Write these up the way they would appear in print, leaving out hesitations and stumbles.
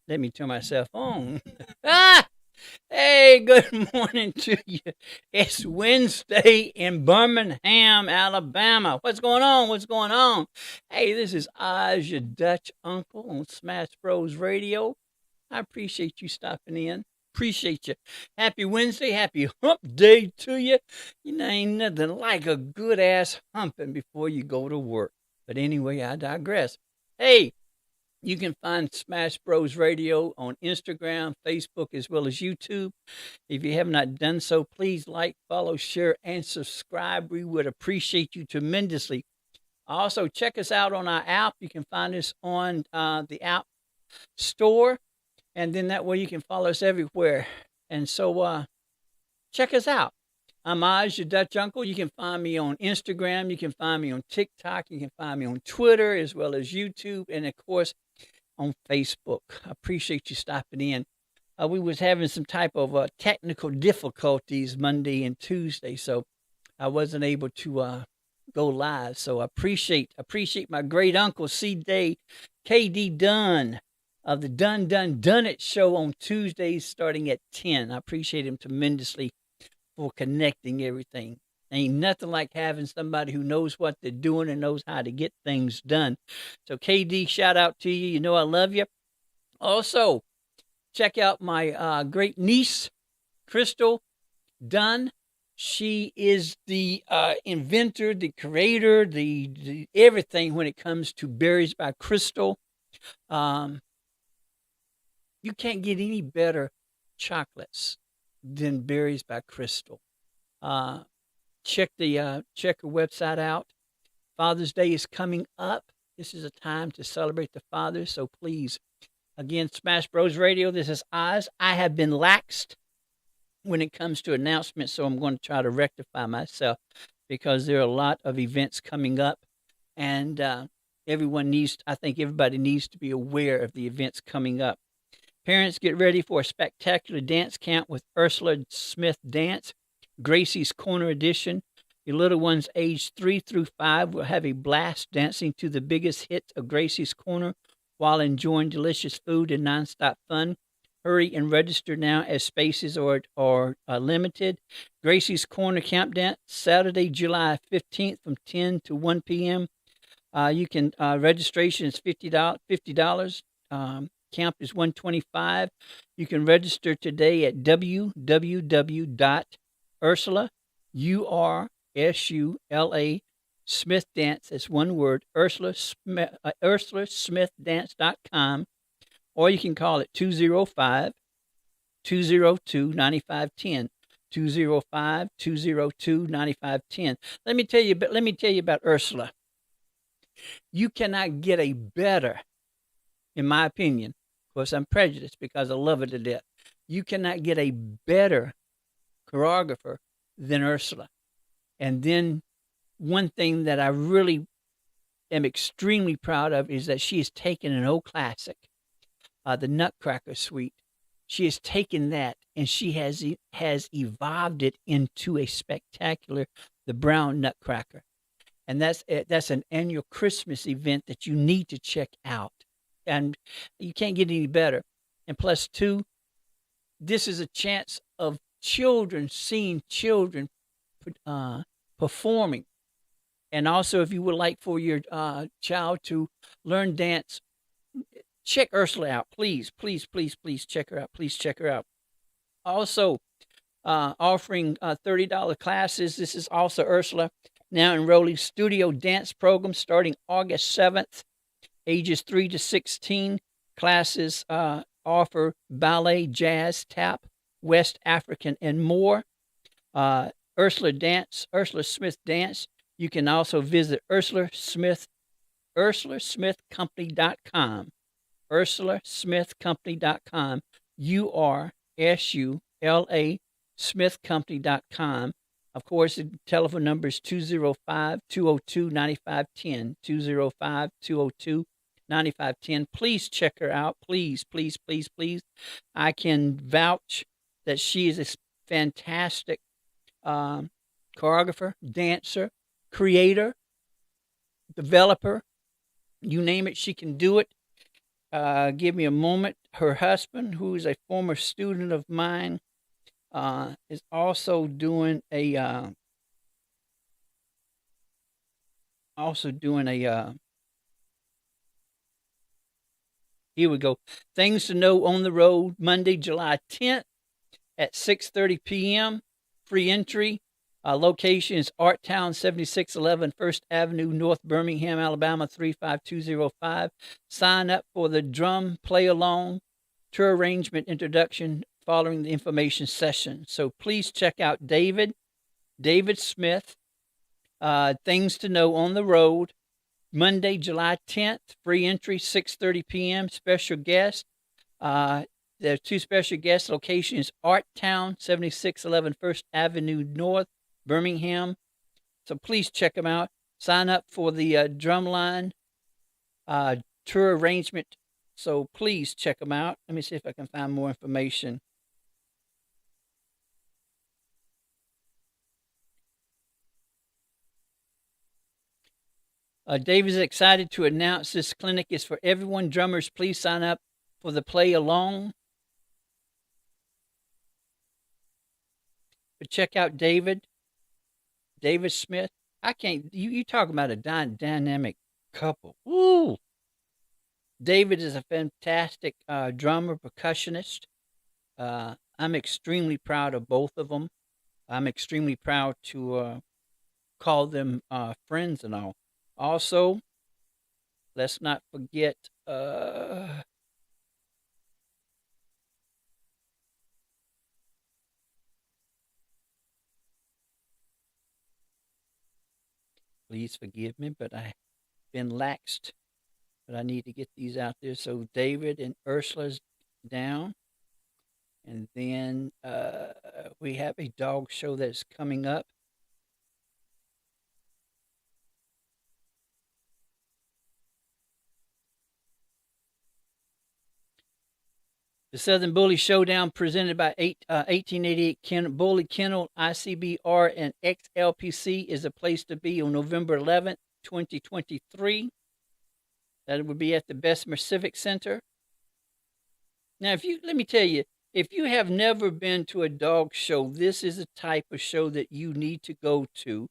Let me turn myself on. Ah! Hey, good morning to you. It's Wednesday in Birmingham, Alabama. What's going on? What's going on? Hey, this is Oz, your Dutch uncle on Smash Bros Radio. I appreciate you stopping in. Appreciate you. Happy Wednesday. Happy hump day to you. You know, ain't nothing like a good ass humping before you go to work. But anyway, I digress. Hey, you can find Smash Bros Radio on Instagram, Facebook, as well as YouTube. If you have not done so, please like, follow, share, and subscribe. We would appreciate you tremendously. Also, check us out on our app. You can find us on the app store, and then that way you can follow us everywhere. And so check us out. I'm Oz, your Dutch uncle. You can find me on Instagram. You can find me on TikTok. You can find me on Twitter, as well as YouTube, and, of course, on Facebook. I appreciate you stopping in. We was having some type of technical difficulties Monday and Tuesday, so I wasn't able to go live. So I appreciate my great uncle C-Day, KD Dunn of the Done It show on Tuesdays starting at 10. I appreciate him tremendously for connecting everything. Ain't nothing like having somebody who knows what they're doing and knows how to get things done. So, KD, shout out to you. You know I love you. Also, check out my great niece, Crystal Dunn. She is the inventor, the creator, the everything when it comes to Berries by Crystal. You can't get any better chocolates than Berries by Crystal. Check her website out. Father's Day is coming up. This is a time to celebrate the fathers. So please, again, Smash Bros Radio. This is Oz. I have been laxed when it comes to announcements, so I'm going to try to rectify myself because there are a lot of events coming up, and I think everybody needs to be aware of the events coming up. Parents, get ready for a spectacular dance camp with Ursula Smith Dance. Gracie's Corner Edition. Your little ones aged 3 through 5 will have a blast dancing to the biggest hits of Gracie's Corner while enjoying delicious food and nonstop fun. Hurry and register now as spaces are limited. Gracie's Corner Camp Dance, Saturday, July 15th from 10 to 1 p.m. Registration is $50. Camp is $125. You can register today at www.Ursula, URSULA, Smith Dance, that's one word, UrsulaSmithDance.com, or you can call it 205-202-9510, 205-202-9510. Let me tell you about Ursula. You cannot get a better, in my opinion, of course I'm prejudiced because I love her to death, you cannot get a better choreographer than Ursula. And then one thing that I really am extremely proud of is that she has taken an old classic, the Nutcracker Suite. She has taken that and she has evolved it into a spectacular, the Brown Nutcracker, and that's an annual Christmas event that you need to check out, and you can't get any better. And plus, two, this is a chance of children seeing children uh, performing. And also, if you would like for your child to learn dance, check Ursula out. Please, please, please, please check her out. Please check her out. Also, offering $30 classes. This is also Ursula, now enrolling studio dance program starting August 7th, ages 3 to 16. Classes offer ballet, jazz, tap, West African, and more. Ursula Smith Dance. You can also visit UrsulaSmithCompany.com. UrsulaSmithCompany.com. URSULA SmithCompany.com. Of course, the telephone number is 205 202 9510. 205 202 9510. Please check her out. Please, please, please, please. I can vouch that she is a fantastic choreographer, dancer, creator, developer. You name it, she can do it. Give me a moment. Her husband, who is a former student of mine, is also doing a here we go. Things to know on the road, Monday, July 10th at 6:30 p.m. Free entry. Location is Art Town, 7611 First Avenue, North Birmingham, Alabama, 35205. Sign up for the drum play along tour arrangement introduction following the information session. So please check out David Smith, Things to Know on the Road, Monday, July 10th. Free entry, 6:30 p.m. Special guest. There are two special guest locations: Art Town, 7611 First Avenue North, Birmingham. So please check them out. Sign up for the Drumline tour arrangement. So please check them out. Let me see if I can find more information. Dave is excited to announce this clinic is for everyone. Drummers, please sign up for the play along. But check out David Smith. I can't. You talk about a dynamic couple. Woo! David is a fantastic drummer, percussionist. I'm extremely proud of both of them. I'm extremely proud to call them friends and all. Also, let's not forget. Please forgive me, but I've been laxed. But I need to get these out there. So David and Ursula's down. And then we have a dog show that's coming up. The Southern Bully Showdown presented by 1888 Bully Kennel, ICBR, and XLPC is a place to be on November 11th, 2023. That would be at the Bessemer Civic Center. Now, let me tell you, if you have never been to a dog show, this is a type of show that you need to go to,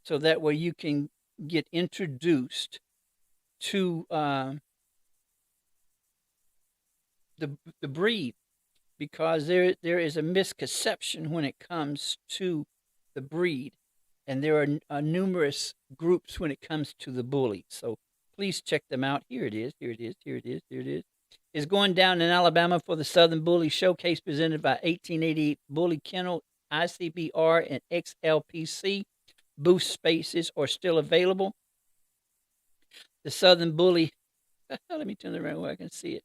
so that way you can get introduced to the breed, because there is a misconception when it comes to the breed, and there are numerous groups when it comes to the bully. So please check them out. Here it is. Here it is. Here it is. Here it is. It's going down in Alabama for the Southern Bully Showcase presented by 1888 Bully Kennel, ICBR, and XLPC. Booth spaces are still available. The Southern Bully. Let me turn it around where I can see it.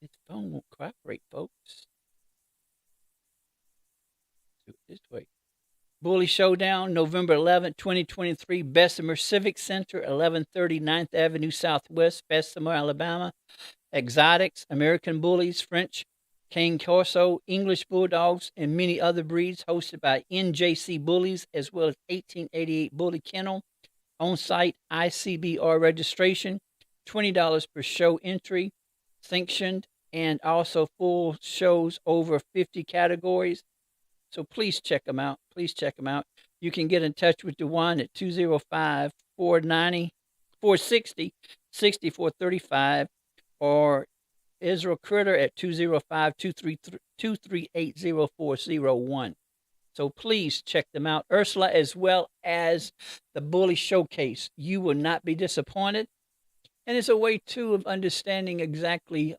This phone won't cooperate, folks. Do it this way. Bully Showdown, November 11th, 2023, Bessemer Civic Center, 1130 9th Avenue Southwest, Bessemer, Alabama. Exotics, American Bullies, French Cane Corso, English Bulldogs, and many other breeds, hosted by NJC Bullies, as well as 1888 Bully Kennel. On-site ICBR registration, $20 per show entry, sanctioned, and also full shows over 50 categories. So please check them out. Please check them out. You can get in touch with DeJuan at 205-460-6435 or Israel Critter at 205-238-0401. So please check them out. Ursula, as well as the Bully Showcase. You will not be disappointed. And it's a way, too, of understanding exactly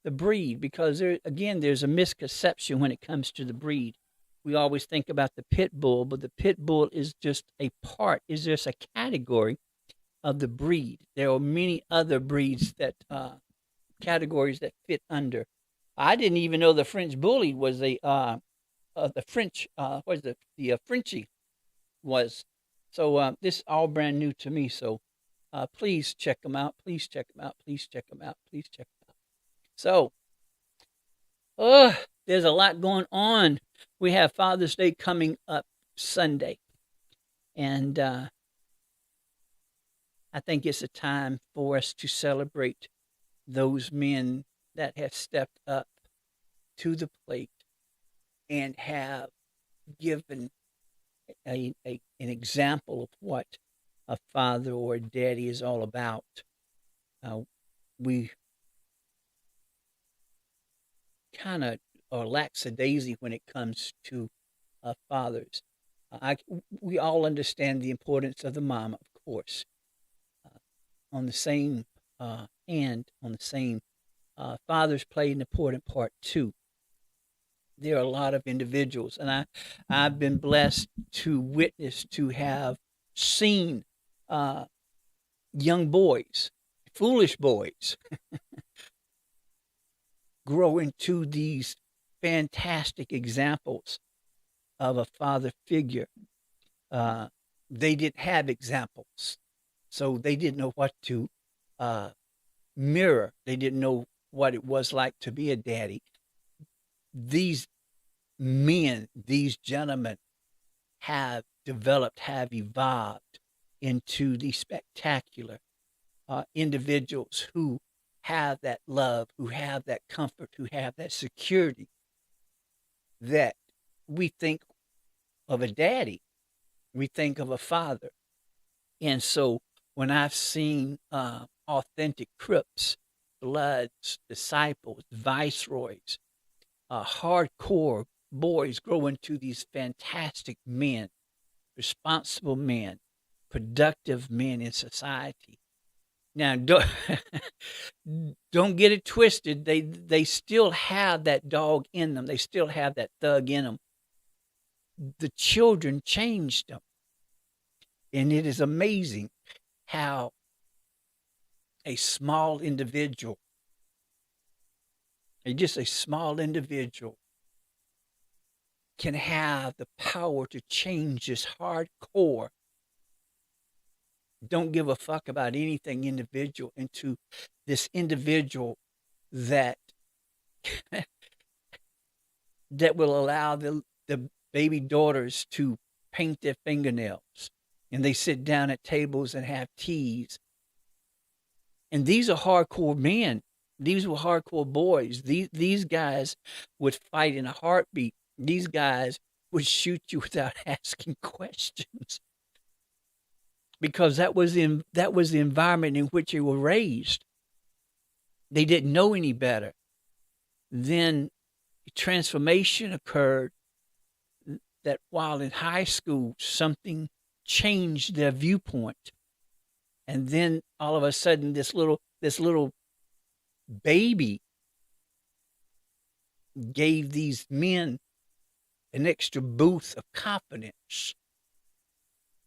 the breed, because there's a misconception when it comes to the breed. We always think about the pit bull, but the pit bull is just a category of the breed. There are many other breeds that categories that fit under. I didn't even know the French bully was the Frenchie was. So this is all brand new to me. So please check them out. Please check them out. Please check them out. Please check them out. So, there's a lot going on. We have Father's Day coming up Sunday. And I think it's a time for us to celebrate those men that have stepped up to the plate and have given an example of what a father or a daddy is all about. We kind of are lackadaisy when it comes to fathers. We all understand the importance of the mom, of course. On the same fathers play an important part too. There are a lot of individuals, and I've been blessed to witness, to have seen young boys, foolish boys, grow into these fantastic examples of a father figure. They didn't have examples, so they didn't know what to mirror. They didn't know what it was like to be a daddy. These men, these gentlemen have developed, have evolved into these spectacular individuals who have that love, who have that comfort, who have that security that we think of a daddy, we think of a father. And so when I've seen authentic Crips, Bloods, Disciples, Viceroys, hardcore boys grow into these fantastic men, responsible men, productive men in society. Now, don't get it twisted. They still have that dog in them. They still have that thug in them. The children changed them. And it is amazing how a small individual, just a small individual, can have the power to change this hardcore, don't give a fuck about anything individual, into this individual that that will allow the baby daughters to paint their fingernails, and they sit down at tables and have teas. And these are hardcore men. These were hardcore boys. These guys would fight in a heartbeat. These guys would shoot you without asking questions, because that was the environment in which they were raised. They didn't know any better. Then transformation occurred, that while in high school, something changed their viewpoint. And then all of a sudden, this little baby gave these men an extra boost of confidence.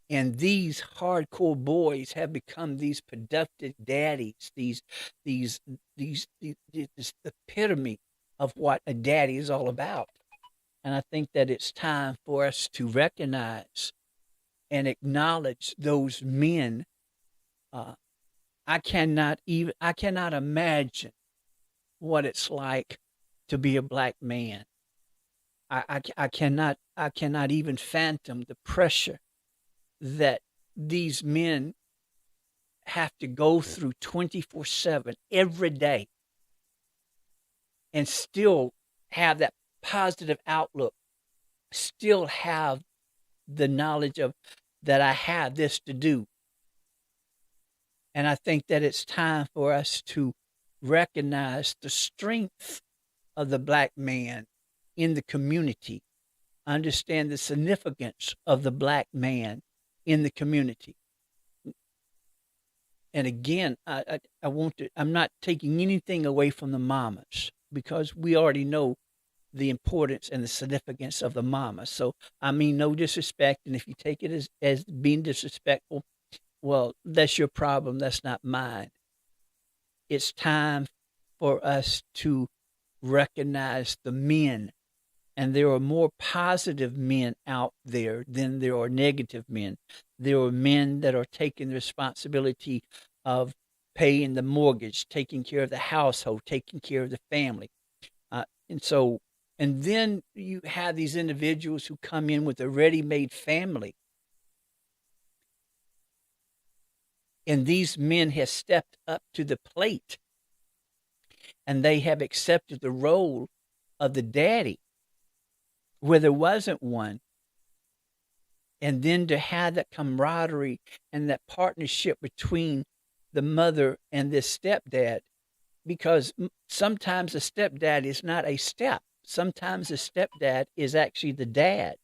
And these hardcore boys have become these productive daddies, this epitome of what a daddy is all about. And I think that it's time for us to recognize and acknowledge those men. Uh, I cannot imagine what it's like to be a black man. I cannot even fathom the pressure that these men have to go through 24/7 every day and still have that positive outlook, still have the knowledge of that I have this to do. And I think that it's time for us to recognize the strength of the black man in the community, understand the significance of the black man in the community. And again, I want to, I'm not taking anything away from the mamas because we already know the importance and the significance of the mama. So, I mean, no disrespect. And if you take it as being disrespectful, well, that's your problem. That's not mine. It's time for us to recognize the men. And there are more positive men out there than there are negative men. There are men that are taking the responsibility of paying the mortgage, taking care of the household, taking care of the family. And so, and then you have these individuals who come in with a ready made family. And these men have stepped up to the plate and they have accepted the role of the daddy where there wasn't one. And then to have that camaraderie and that partnership between the mother and this stepdad, because sometimes a stepdad is not a step. Sometimes a stepdad is actually the dad,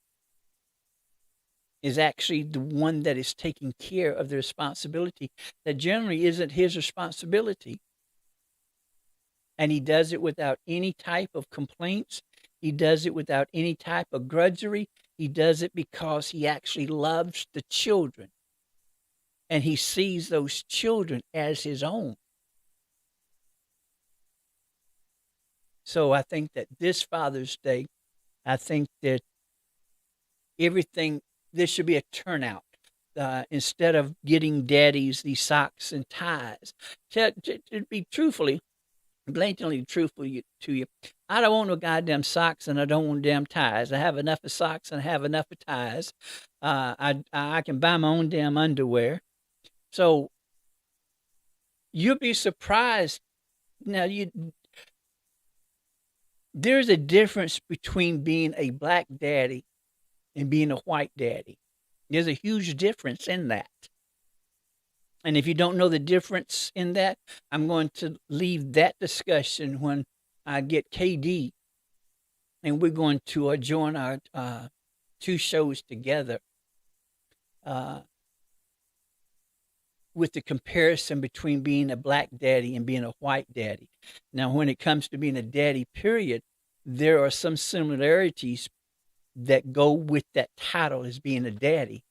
is actually the one that is taking care of the responsibility that generally isn't his responsibility. And he does it without any type of complaints. He does it without any type of grudgery. He does it because he actually loves the children and he sees those children as his own. So I think that this Father's Day, I think that everything, there should be a turnout. Instead of getting daddies these socks and ties, to be truthfully, blatantly truthful to you, I don't want no goddamn socks and I don't want damn ties. I have enough of socks and I have enough of ties. I can buy my own damn underwear. So you'll be surprised. Now there's a difference between being a black daddy and being a white daddy. There's a huge difference in that. And if you don't know the difference in that, I'm going to leave that discussion when I get KD and we're going to join our two shows together with the comparison between being a black daddy and being a white daddy. Now, when it comes to being a daddy, period, there are some similarities that go with that title as being a daddy.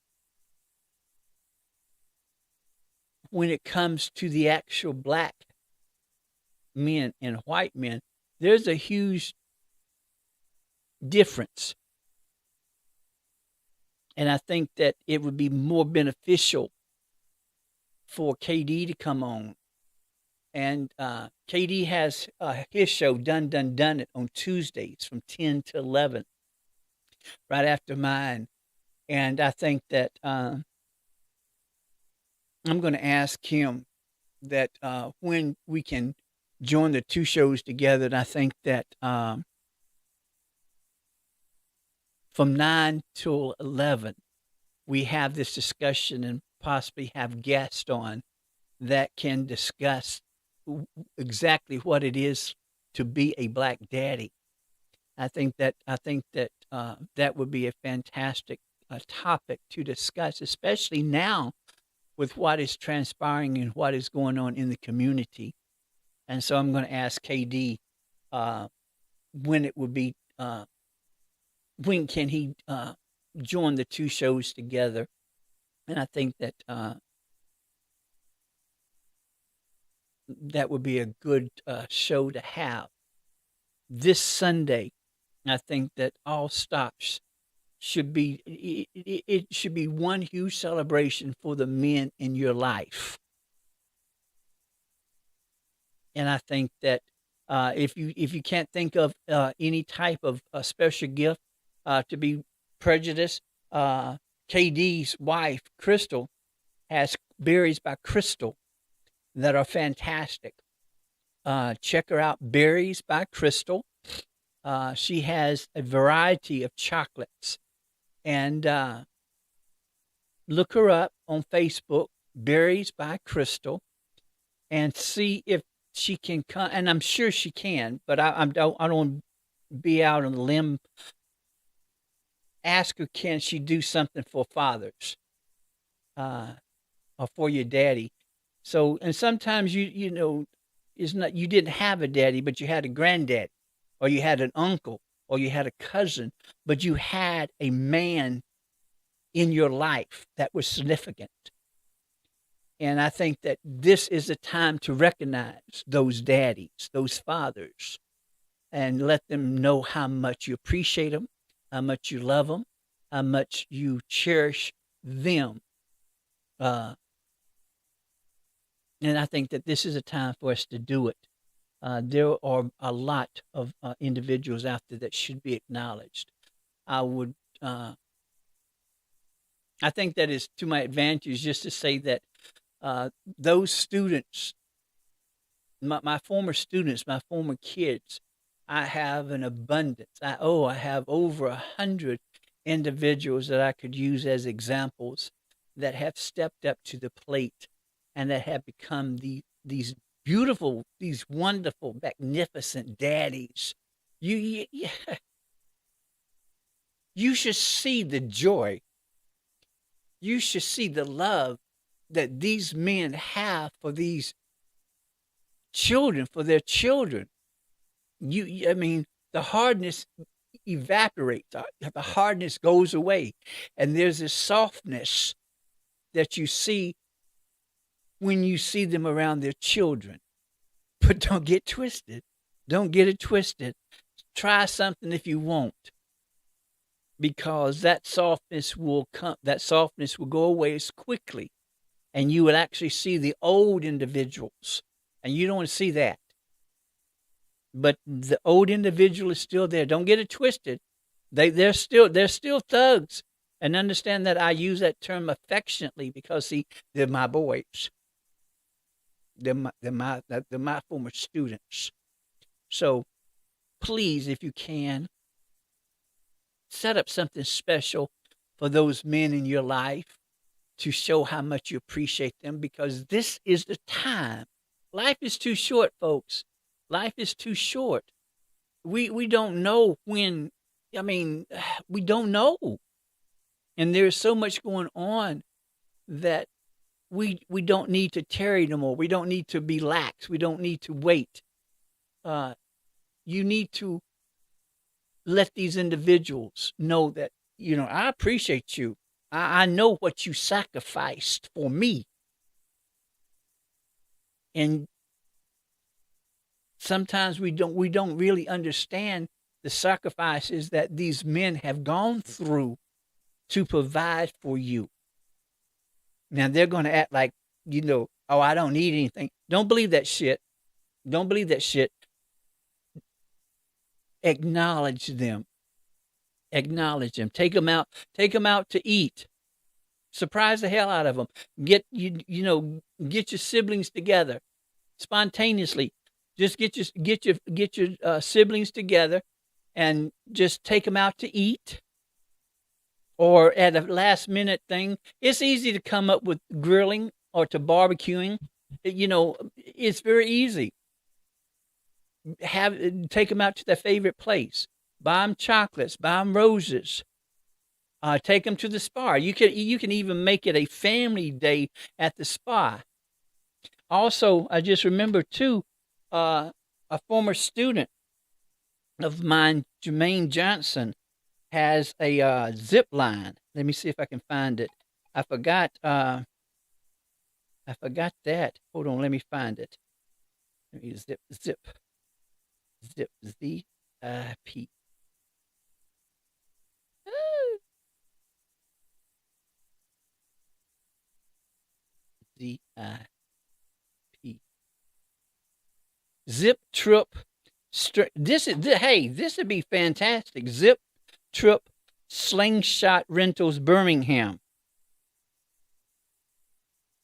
When it comes to the actual black men and white men, there's a huge difference. And I think that it would be more beneficial for KD to come on. And KD has his show, Done It, on Tuesdays from 10 to 11, right after mine. And I think that I'm going to ask him that when we can join the two shows together. And I think that from 9 till 11, we have this discussion and possibly have guests on that can discuss exactly what it is to be a black daddy. I think that that would be a fantastic topic to discuss, especially now with what is transpiring and what is going on in the community. And so I'm going to ask KD when it would be, when can he join the two shows together. And I think that that would be a good show to have this Sunday. I think that all stops should be it should be one huge celebration for the men in your life. And I think that if you can't think of any type of special gift to be prejudiced, KD's wife Crystal has berries by Crystal that are fantastic. Check her out, Berries by Crystal. She has a variety of chocolates, and look her up on Facebook, Berries by Crystal, and see if she can come. And I'm sure she can, but I don't want to be out on the limb. Ask her, can she do something for fathers uh, or for your daddy? So, and sometimes it's not you didn't have a daddy, but you had a granddad, or you had an uncle, or you had a cousin, but you had a man in your life that was significant. And I think that this is a time to recognize those daddies, those fathers, and let them know how much you appreciate them, how much you love them, how much you cherish them. Uh, and I think that this is a time for us to do it. There are a lot of individuals out there that should be acknowledged. I would, I think that is to my advantage just to say that those students, my former students, my former kids, I have an abundance. I have over 100 individuals that I could use as examples that have stepped up to the plate and that have become these beautiful, these wonderful, magnificent daddies. You you should see the joy. You should see the love that these men have for these children, for their children. I mean, the hardness evaporates, the hardness goes away, and there's this softness that you see when you see them around their children. But don't get twisted. Don't get it twisted. Try something if you won't, because that softness will come. That softness will go away as quickly, and you will actually see the old individuals, and you don't want to see that. But the old individual is still there. Don't get it twisted. They're still thugs, and understand that I use that term affectionately because see, they're my boys. They're my former students. So please, if you can, set up something special for those men in your life to show how much you appreciate them, because this is the time. Life is too short, folks. Life is too short. We don't know when. I mean, we don't know, and there's so much going on that we don't need to tarry no more. We don't need to be lax. We don't need to wait. Uh, you need to let these individuals know that I appreciate you. I know what you sacrificed for me, and sometimes we don't really understand the sacrifices that these men have gone through to provide for you. Now they're going to act like, oh, I don't need anything. Don't believe that shit. Don't believe that shit. Acknowledge them. Acknowledge them. Take them out. Take them out to eat. Surprise the hell out of them. Get your siblings together spontaneously. Just get your siblings together and just take them out to eat. Or at a last minute thing, it's easy to come up with grilling or to barbecuing. It's very easy. Take them out to their favorite place. Buy them chocolates. Buy them roses. Take them to the spa. You can even make it a family day at the spa. Also, I just remember too, a former student of mine, Jermaine Johnson, has a zip line. Let me see if I can find it. I forgot. I forgot that. Hold on. Let me find it. Let me zip Z I P. Z-I-P. Zip Trip. This would be fantastic. Zip Trip Slingshot Rentals Birmingham.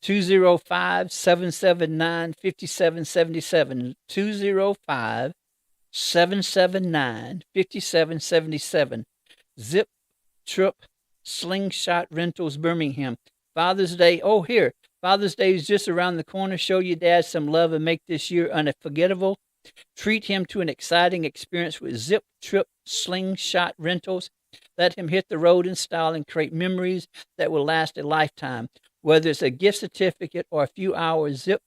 205-779-5777. 205-779-5777. Zip Trip Slingshot Rentals Birmingham. Father's Day. Oh, here. Father's Day is just around the corner. Show your dad some love and make this year unforgettable. Treat him to an exciting experience with Zip Trip Slingshot Rentals. Let him hit the road in style and create memories that will last a lifetime. Whether it's a gift certificate or a few hours, Zip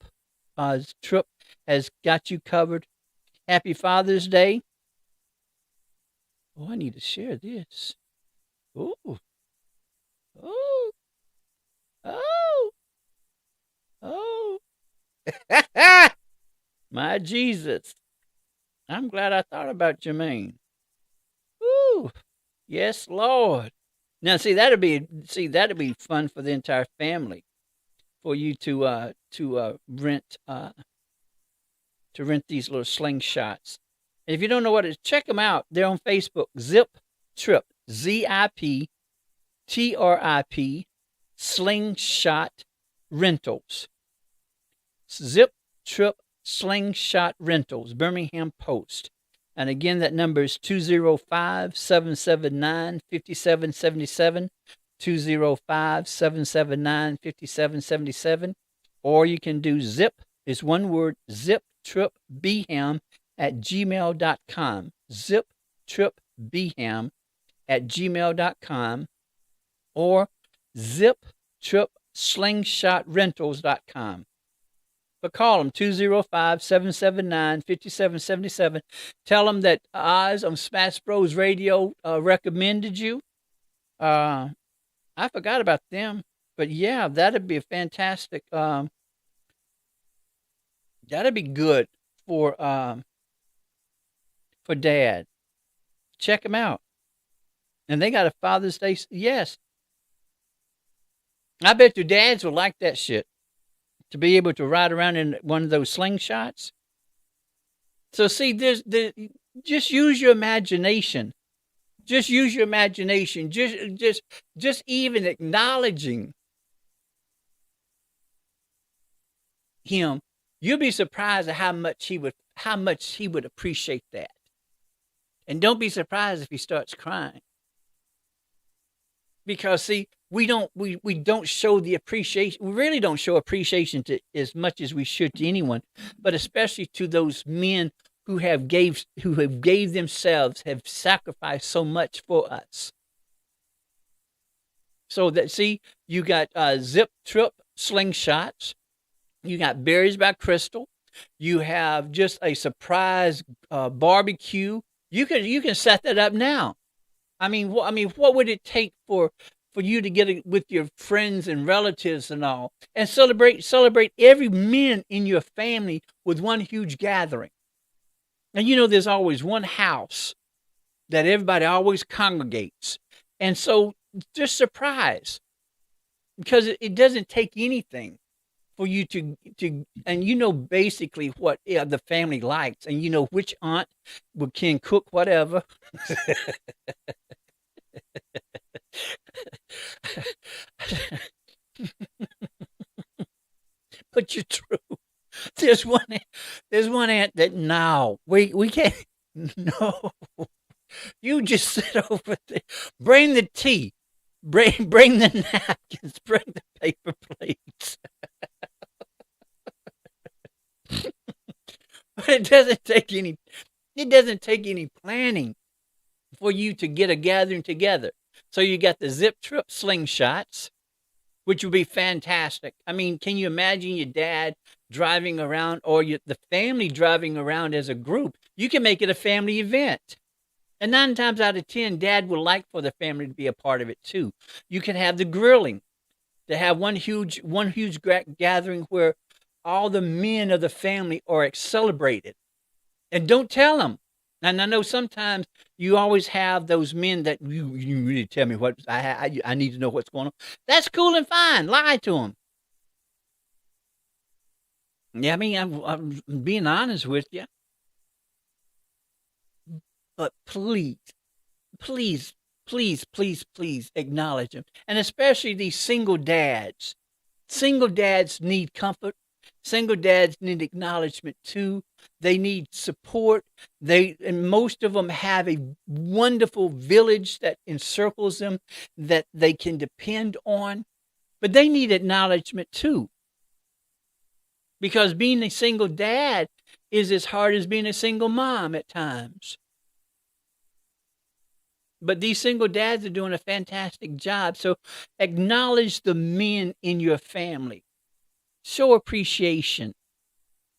Trip has got you covered. Happy Father's Day. Oh, I need to share this. Ooh. Oh. Oh. Oh. My Jesus. I'm glad I thought about Jermaine. Ooh. Yes, Lord. Now, that'd be fun for the entire family, for you to rent these little slingshots. And if you don't know what it is, check them out. They're on Facebook. Zip Trip, ZIP TRIP Slingshot Rentals. Zip Trip Slingshot Rentals, Birmingham Post. And again, that number is 205-779-5777, 205-779-5777. Or you can do Zip, is one word, ziptripbham@gmail.com, ziptripbham@gmail.com, or ziptripslingshotrentals.com. But call them 205-779-5777. Tell them that Oz on Smash Bros Radio recommended you. I forgot about them, but yeah, that'd be a fantastic. That'd be good for Dad. Check them out, and they got a Father's Day. Yes, I bet your dads will like that shit. To be able to ride around in one of those slingshots. So see, just use your imagination. Just use your imagination. Just even acknowledging him, you'll be surprised at how much he would appreciate that. And don't be surprised if he starts crying. Because see, we don't show the appreciation. We really don't show appreciation to as much as we should to anyone, but especially to those men who have gave themselves, have sacrificed so much for us. So that, see, you got Zip Trip Slingshots, you got Berries by Crystal, you have just a surprise barbecue. You can set that up now. I mean, what would it take for you to get it with your friends and relatives and all, and celebrate every man in your family with one huge gathering? And there's always one house that everybody always congregates, and so just surprise, because it doesn't take anything for you to and basically what the family likes, and which aunt can cook whatever. But you're true. There's one aunt that no, we can't. No, you just sit over there. Bring the tea. Bring the napkins. Bring the paper plates. But it doesn't take any planning for you to get a gathering together. So you got the Zip Trip Slingshots, which would be fantastic. I mean, can you imagine your dad driving around, or the family driving around as a group? You can make it a family event. And 9 times out of 10, Dad would like for the family to be a part of it too. You can have the grilling, to have one huge gathering where all the men of the family are celebrated. And don't tell them. And I know sometimes you always have those men that you really tell me what I need to know what's going on. That's cool and fine. Lie to them. Yeah, I mean, I'm being honest with you, but please, please, please acknowledge them, and especially these single dads. Single dads need comfort. Single dads need acknowledgement too. They need support. And most of them have a wonderful village that encircles them that they can depend on, but they need acknowledgement too, because being a single dad is as hard as being a single mom at times. But these single dads are doing a fantastic job. So acknowledge the men in your family. Show appreciation.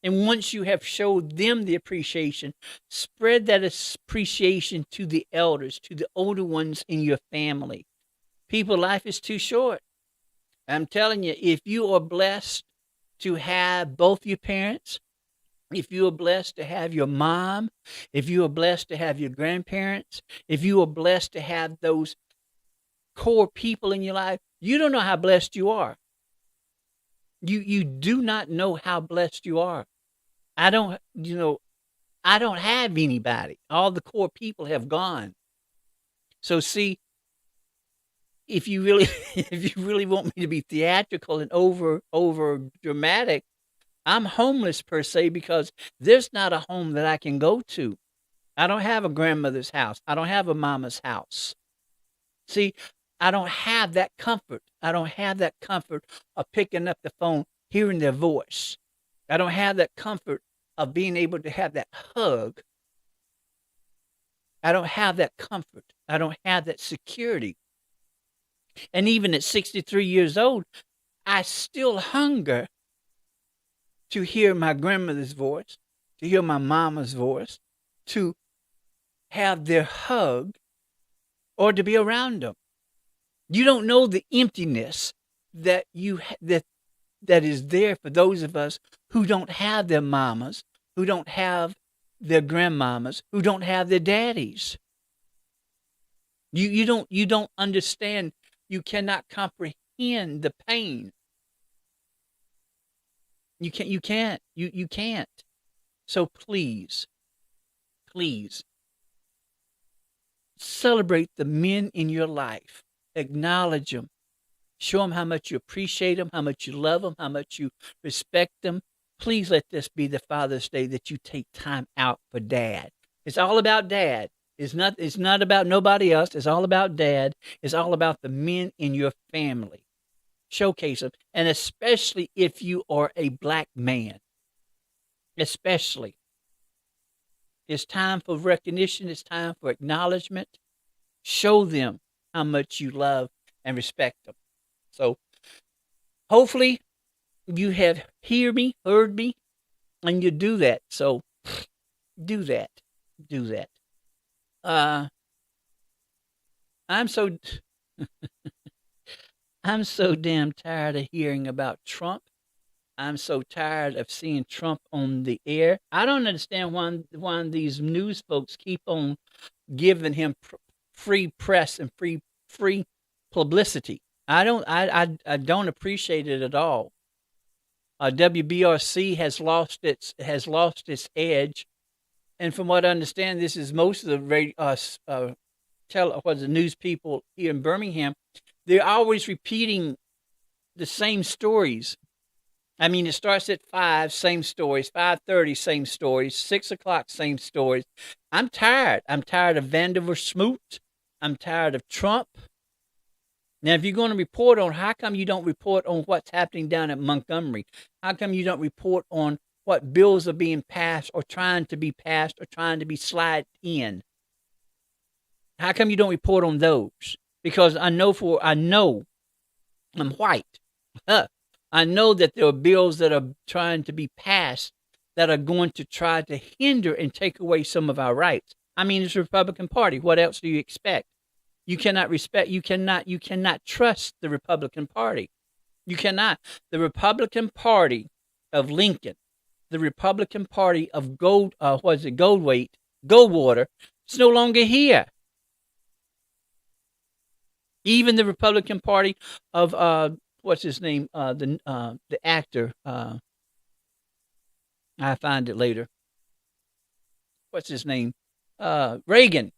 And once you have showed them the appreciation, spread that appreciation to the elders, to the older ones in your family. People, life is too short. I'm telling you, if you are blessed to have both your parents, if you are blessed to have your mom, if you are blessed to have your grandparents, if you are blessed to have those core people in your life, you don't know how blessed you are. You do not know how blessed you are. I don't, I don't have anybody. All the core people have gone. So see, if you really if you really want me to be theatrical and over dramatic, I'm homeless per se because there's not a home that I can go to. I don't have a grandmother's house. I don't have a mama's house. See, I don't have that comfort. I don't have that comfort of picking up the phone, hearing their voice. I don't have that comfort of being able to have that hug. I don't have that comfort. I don't have that security. And even at 63 years old, I still hunger to hear my grandmother's voice, to hear my mama's voice, to have their hug, or to be around them. You don't know the emptiness that that is there for those of us who don't have their mamas, who don't have their grandmamas, who don't have their daddies. You don't understand. You cannot comprehend the pain. You can't. So please celebrate the men in your life. Acknowledge them. Show them how much you appreciate them, how much you love them, how much you respect them. Please let this be the Father's Day that you take time out for Dad. It's all about Dad. It's not about nobody else. It's all about Dad. It's all about the men in your family. Showcase them. And especially if you are a black man. Especially. It's time for recognition. It's time for acknowledgement. Show them how much you love and respect them. So hopefully you have heard me, and you do that. So do that. I'm so I'm so damn tired of hearing about Trump. I'm so tired of seeing Trump on the air. I don't understand why these news folks keep on giving him free press and free publicity. I don't appreciate it at all. WBRC has lost its edge, and from what I understand, this is most of the the news people here in Birmingham. They're always repeating the same stories. I mean, it starts at 5, same stories. 5:30, same stories. 6:00, same stories. I'm tired. I'm tired of Vandiver Smoot. I'm tired of Trump. Now, if you're going to report on, how come you don't report on what's happening down at Montgomery? How come you don't report on what bills are being passed or trying to be passed or trying to be slid in? How come you don't report on those? Because I know I'm white. I know that there are bills that are trying to be passed that are going to try to hinder and take away some of our rights. I mean, it's the Republican Party. What else do you expect? You cannot trust the Republican Party. You cannot. The Republican Party of Lincoln, the Republican Party of Goldwater, it's no longer here. Even the Republican Party of what's his name? The actor. I find it later. What's his name? Reagan.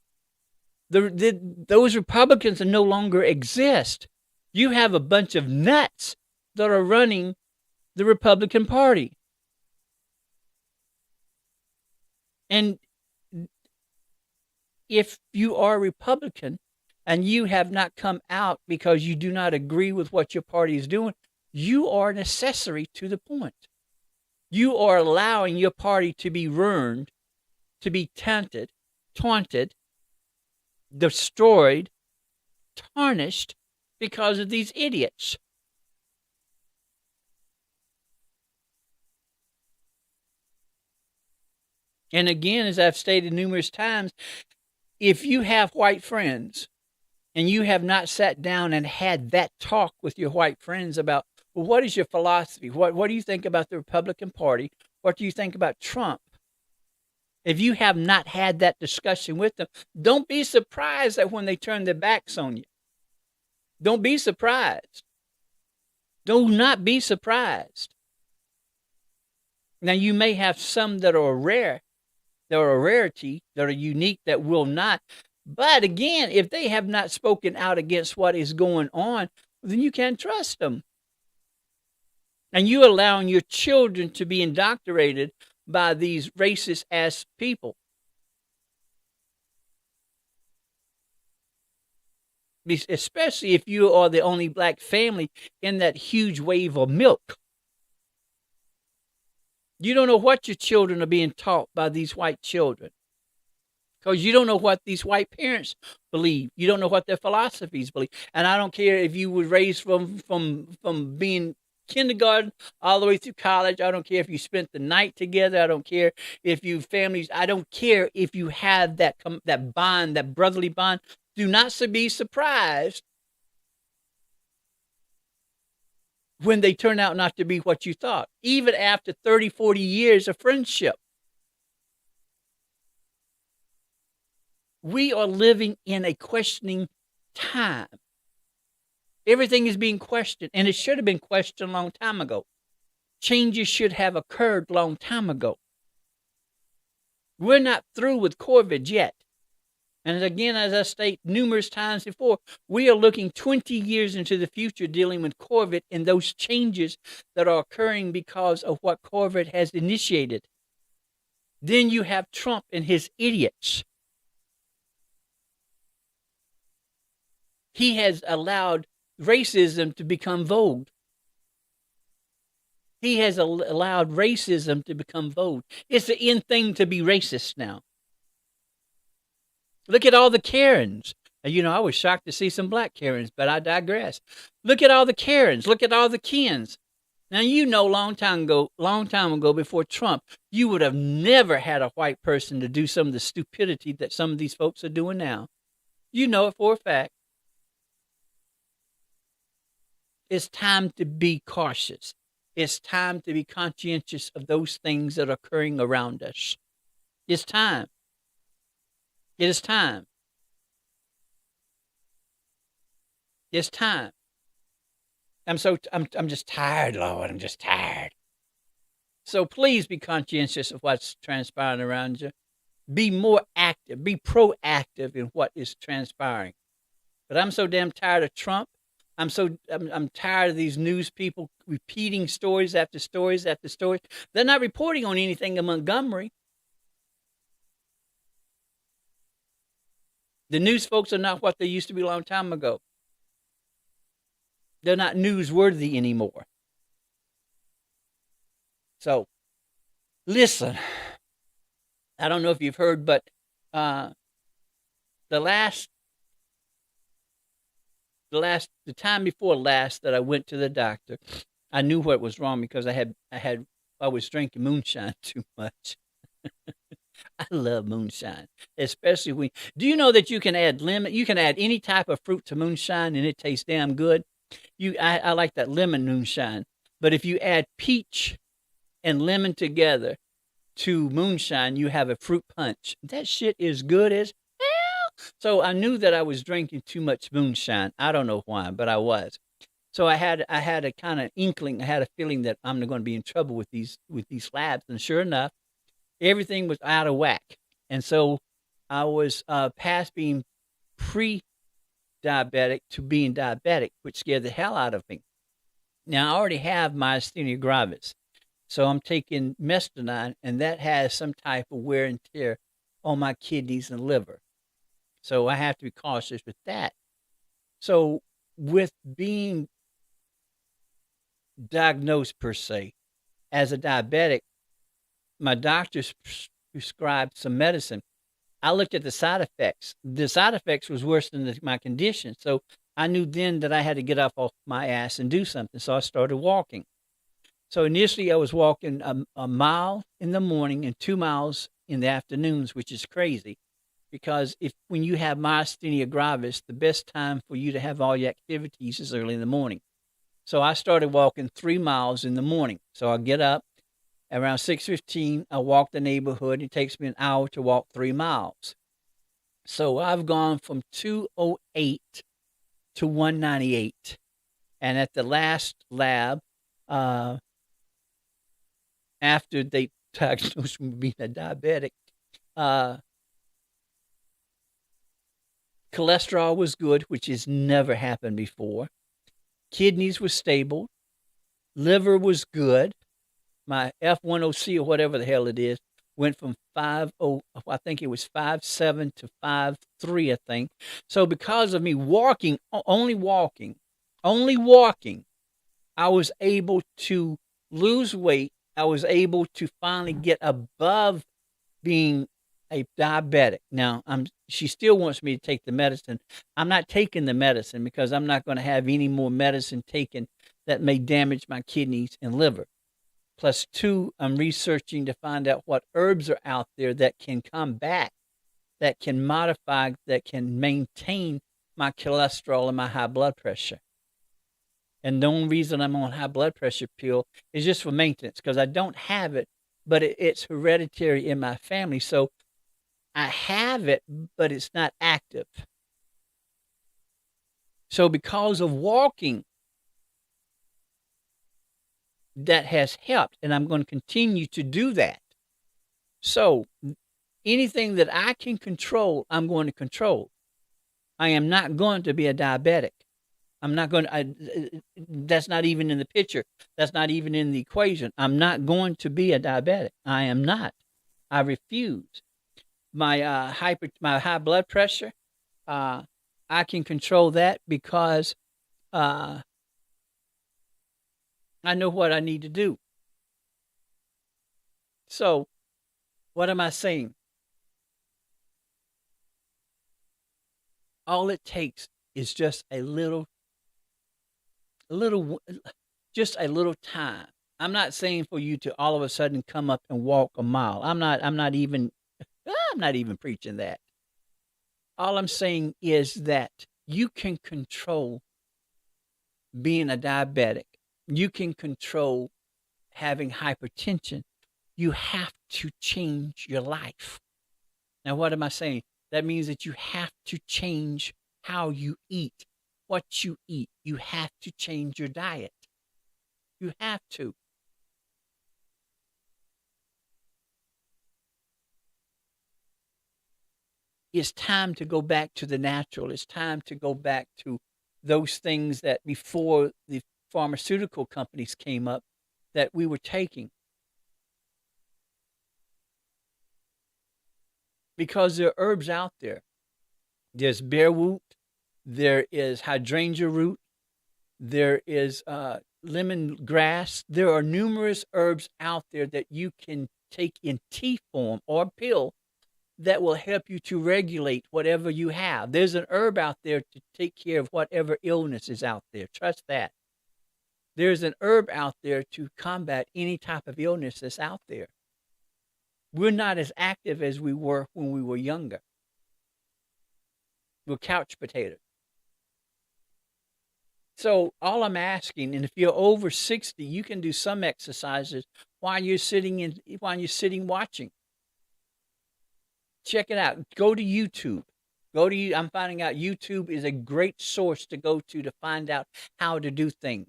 Those Republicans no longer exist. You have a bunch of nuts that are running the Republican Party. And if you are a Republican and you have not come out because you do not agree with what your party is doing, you are an accessory to the point. You are allowing your party to be ruined, to be taunted, destroyed, tarnished because of these idiots. And again, as I've stated numerous times, if you have white friends and you have not sat down and had that talk with your white friends about, well, what is your philosophy? What do you think about the Republican Party? What do you think about Trump? If you have not had that discussion with them, don't be surprised that when they turn their backs on you. Don't be surprised. Do not be surprised. Now, you may have some that are rare, that are a rarity, that are unique, that will not. But again, if they have not spoken out against what is going on, then you can't trust them. And you allowing your children to be indoctrinated by these racist ass people. Especially if you are the only black family in that huge wave of milk. You don't know what your children are being taught by these white children. Because you don't know what these white parents believe. You don't know what their philosophies believe. And I don't care if you were raised from being kindergarten all the way through college. I don't care if you spent the night together. I don't care if you families. I don't care if you have that bond, that brotherly bond. Do not be surprised when they turn out not to be what you thought, even after 30, 40 years of friendship. We are living in a questioning time. Everything is being questioned, and it should have been questioned a long time ago. Changes should have occurred a long time ago. We're not through with COVID yet. And again, as I state numerous times before, we are looking 20 years into the future dealing with COVID and those changes that are occurring because of what COVID has initiated. Then you have Trump and his idiots. He has allowed racism to become vogue. He has allowed racism to become vogue. It's the in thing to be racist now. Look at all the Karens. I was shocked to see some black Karens, but I digress. Look at all the Karens. Look at all the Kens. Now, long time ago before Trump, you would have never had a white person to do some of the stupidity that some of these folks are doing now. You know it for a fact. It's time to be cautious. It's time to be conscientious of those things that are occurring around us. It's time. It is time. It's time. I'm just tired, Lord. I'm just tired. So please be conscientious of what's transpiring around you. Be more active. Be proactive in what is transpiring. But I'm so damn tired of Trump. I'm tired of these news people repeating stories after stories after stories. They're not reporting on anything in Montgomery. The news folks are not what they used to be a long time ago. They're not newsworthy anymore. So, listen. I don't know if you've heard, but the time before last that I went to the doctor, I knew what was wrong because I was drinking moonshine too much. I love moonshine, especially when. Do you know that you can add lemon? You can add any type of fruit to moonshine, and it tastes damn good. I like that lemon moonshine, but if you add peach and lemon together to moonshine, you have a fruit punch. That shit is good as hell. So I knew that I was drinking too much moonshine. I don't know why, but I was. So I had a kind of inkling, I had a feeling that I'm going to be in trouble with these labs, and sure enough, everything was out of whack. And so I was past being pre-diabetic to being diabetic, which scared the hell out of me. Now I already have myasthenia gravis, so I'm taking methadone, and that has some type of wear and tear on my kidneys and liver. So I have to be cautious with that. So with being diagnosed per se as a diabetic, my doctor prescribed some medicine. I looked at the side effects. The side effects was worse than my condition. So I knew then that I had to get up off my ass and do something. So I started walking. So initially I was walking a mile in the morning and 2 miles in the afternoons, which is crazy because when you have myasthenia gravis, the best time for you to have all your activities is early in the morning. So I started walking 3 miles in the morning. So I get up around 6:15. I walk the neighborhood. It takes me an hour to walk 3 miles. So I've gone from 208 to 198. And at the last lab, after they diagnosed me being a diabetic, cholesterol was good, which has never happened before. Kidneys were stable. Liver was good. My F1OC or whatever the hell it is went from 5.0, I think it was 5.7 to 5.3, I think. So because of me walking, only walking, I was able to lose weight. I was able to finally get above being a diabetic. Now, she still wants me to take the medicine. I'm not taking the medicine because I'm not going to have any more medicine taken that may damage my kidneys and liver. Plus two, I'm researching to find out what herbs are out there that can combat, that can modify, that can maintain my cholesterol and my high blood pressure. And the only reason I'm on high blood pressure pill is just for maintenance because I don't have it, but it's hereditary in my family. So I have it, but it's not active. So because of walking, that has helped, and I'm going to continue to do that. So anything that I can control, I'm going to control. I am not going to be a diabetic. I'm not going to, that's not even in the picture. That's not even in the equation. I'm not going to be a diabetic. I am not. I refuse. My high blood pressure, I can control that because I know what I need to do. So, what am I saying? All it takes is just a little, just a little time. I'm not saying for you to all of a sudden come up and walk a mile. I'm not even preaching that. All I'm saying is that you can control being a diabetic. You can control having hypertension. You have to change your life. Now, what am I saying? That means that you have to change how you eat, what you eat. You have to change your diet. You have to. It's time to go back to the natural. It's time to go back to those things that before the pharmaceutical companies came up that we were taking. Because there are herbs out there. There's bearwoot, there is hydrangea root, there is lemongrass. There are numerous herbs out there that you can take in tea form or pill that will help you to regulate whatever you have. There's an herb out there to take care of whatever illness is out there. Trust that. There's an herb out there to combat any type of illness that's out there. We're not as active as we were when we were younger. We're couch potatoes. So all I'm asking, and if you're over 60, you can do some exercises while you're sitting watching. Check it out. Go to YouTube. Go to you. I'm finding out YouTube is a great source to go to find out how to do things.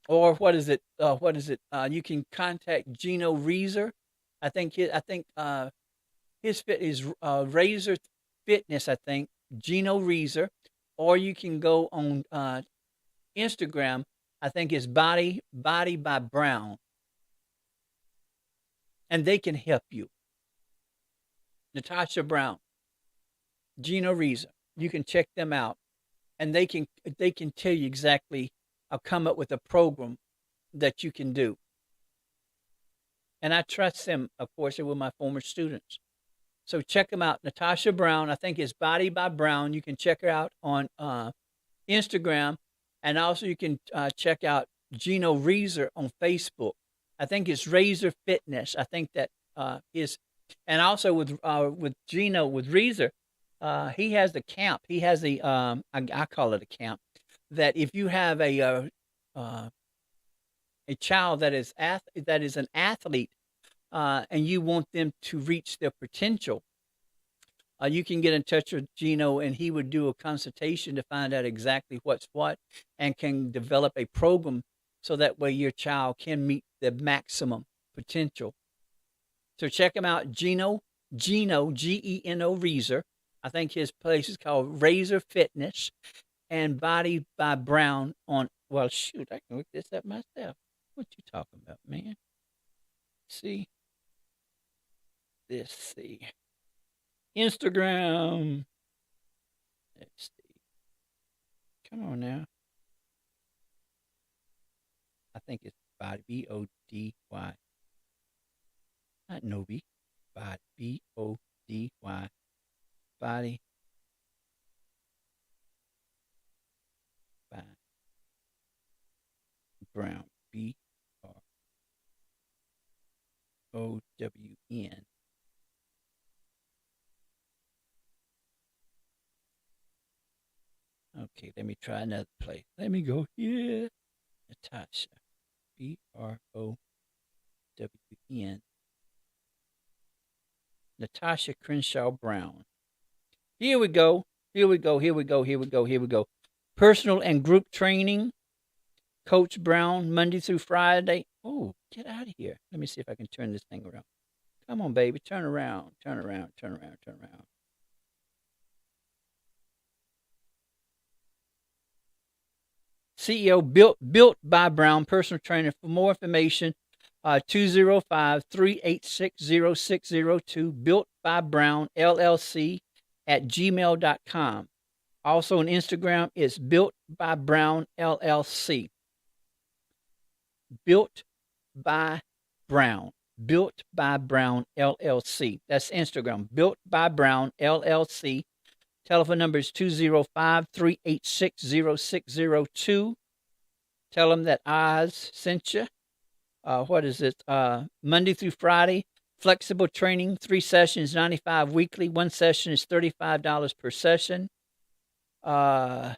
Or what is it? What is it? You can contact Gino Reeser. His fit is Razor Fitness. I think Gino Reeser. Or you can go on Instagram. I think it's Body by Brown, and they can help you. Natasha Brown, Gino Reeser. You can check them out, and they can tell you exactly. I'll come up with a program that you can do, and I trust them. Of course, they were my former students. So check them out. Natasha Brown. I think it's Body by Brown. You can check her out on Instagram, and also you can check out Gino Reeser on Facebook. I think it's Razor Fitness. I think that is, and also with Gino with Reeser, he has the camp. He has the I call it a camp. That if you have uh, a child that is an athlete, and you want them to reach their potential, you can get in touch with Gino, and he would do a consultation to find out exactly what's what, and can develop a program so that way your child can meet the maximum potential. So check him out, Geno Geno Reeser. I think his place is called Razor Fitness, and Body by Brown on. Well, shoot, I can look this up myself. What you talking about, man? See this. See Instagram. Let's see. Come on now. I think it's Body Body. Not Noby. Body Body. Body by Brown. BROWN. Okay, let me try another place. Let me go here. Natasha. BROWN. Natasha Crenshaw Brown. Here we go. Here we go. Here we go. Here we go. Here we go. Personal and group training. Coach Brown, Monday through Friday. Oh, get out of here. Let me see if I can turn this thing around. Come on, baby. Turn around. Turn around. Turn around. Turn around. CEO built by Brown, personal trainer. For more information, 205-386-0602, built by Brown, LLC at gmail.com. Also on Instagram, it's built by Brown, LLC. Built by Brown. Built by Brown, LLC. That's Instagram. Built by Brown, LLC. Telephone number is 205-386-0602. Tell them that OZZz sent you. What is it? Monday through Friday. Flexible training, 3 sessions, $95 weekly. 1 session is $35 per session. So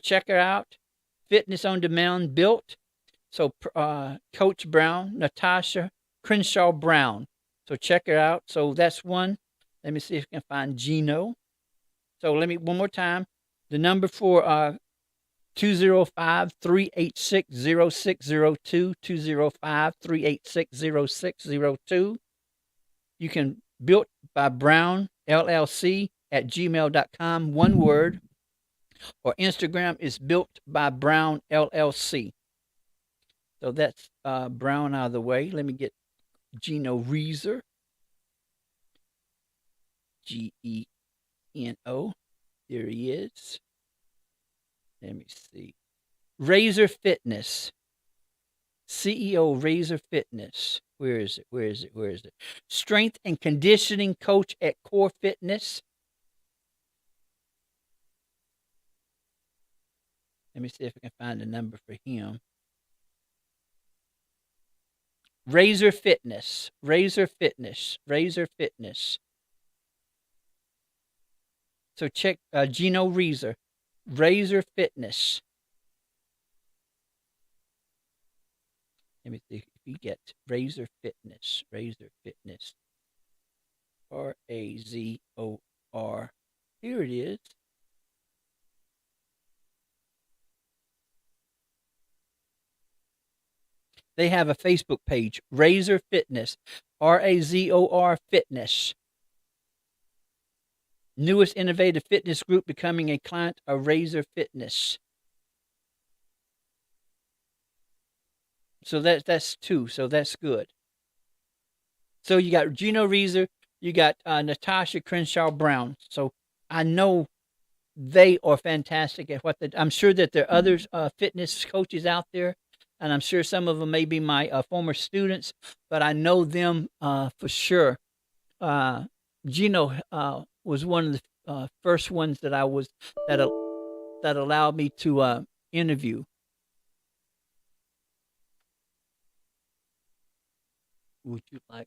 check her out. Fitness on Demand built. So Coach Brown, Natasha Crenshaw Brown. So check her out. So that's one. Let me see if I can find Gino. So let me one more time. The number for 205-386-0602, 205-386-0602. You can built by Brown LLC at gmail.com, one word, or Instagram is built by Brown LLC. So that's Brown out of the way. Let me get Gino Reeser. Geno. There he is. Let me see. Razor Fitness. CEO Razor Fitness. Where is it? Where is it? Where is it? Strength and conditioning coach at Core Fitness. Let me see if I can find a number for him. Razor Fitness. Razor Fitness. Razor Fitness. So check Gino Reeser. Razor Fitness. Let me see if we get Razor Fitness. Razor Fitness. Razor. Here it is. They have a Facebook page, Razor Fitness, Razor Fitness. Newest innovative fitness group becoming a client of Razor Fitness. So that's two. So that's good. So you got Gino Reeser, you got Natasha Crenshaw Brown. So I know they are fantastic at what I'm sure that there are others fitness coaches out there, and I'm sure some of them may be my former students, but I know them for sure. Gino was one of the first ones that I was that that allowed me to interview. Would you like